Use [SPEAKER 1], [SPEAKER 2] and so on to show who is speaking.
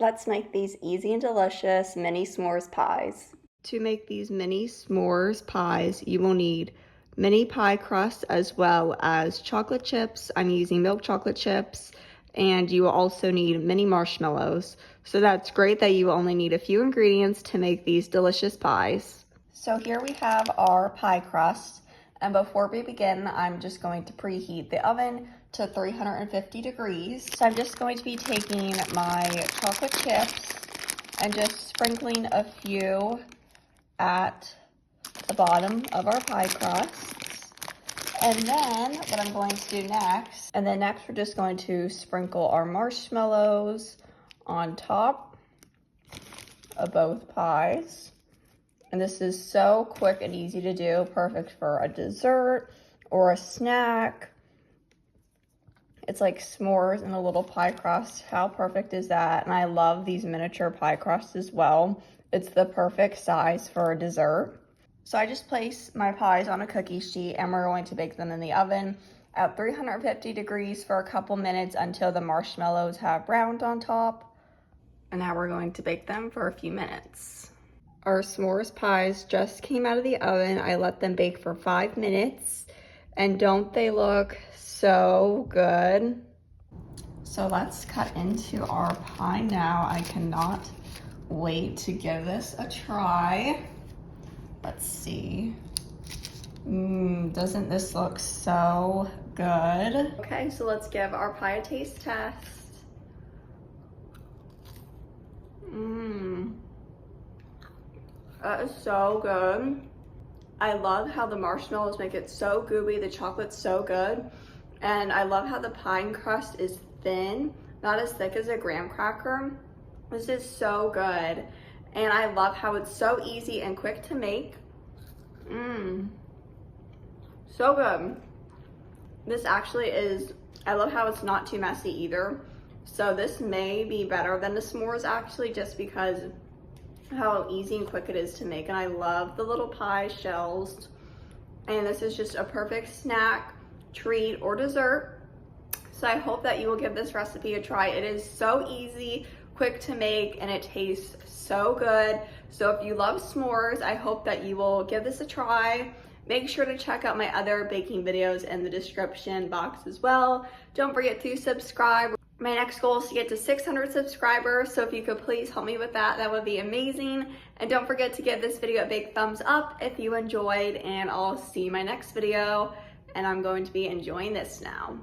[SPEAKER 1] Let's make these easy and delicious mini s'mores pies. To make these mini s'mores pies, you will need mini pie crust as well as chocolate chips. I'm using milk chocolate chips, and you will also need mini marshmallows. So that's great that you only need a few ingredients to make these delicious pies. So here we have our pie crust, and before we begin, I'm just going to preheat the oven to 350 degrees. So I'm just going to be taking my chocolate chips and just sprinkling a few at the bottom of our pie crusts. And then what I'm going to do next, we're just going to sprinkle our marshmallows on top of both pies. And this is so quick and easy to do, perfect for a dessert or a snack. It's like s'mores in a little pie crust. How perfect is that? And I love these miniature pie crusts as well. It's the perfect size for a dessert. So I just placed my pies on a cookie sheet and we're going to bake them in the oven at 350 degrees for a couple minutes until the marshmallows have browned on top. And now we're going to bake them for a few minutes. Our s'mores pies just came out of the oven. I let them bake for 5 minutes. And don't they look so good? So let's cut into our pie now. I cannot wait to give this a try. Let's see. Doesn't this look so good? Okay, so let's give our pie a taste test. That is so good. I love how the marshmallows make it so gooey, the chocolate's so good. And I love how the pie crust is thin, not as thick as a graham cracker. This is so good. And I love how it's so easy and quick to make. So good. This actually is, I love how it's not too messy either. So this may be better than the s'mores actually, just because how easy and quick it is to make. And I love the little pie shells. And this is just a perfect snack, treat, or dessert. So I hope that you will give this recipe a try. It is so easy, quick to make, and it tastes so good. So if you love s'mores, I hope that you will give this a try. Make sure to check out my other baking videos in the description box as well. Don't forget to subscribe. My next goal is to get to 600 subscribers, so if you could please help me with that, that would be amazing. And don't forget to give this video a big thumbs up if you enjoyed, and I'll see you in my next video. And I'm going to be enjoying this now.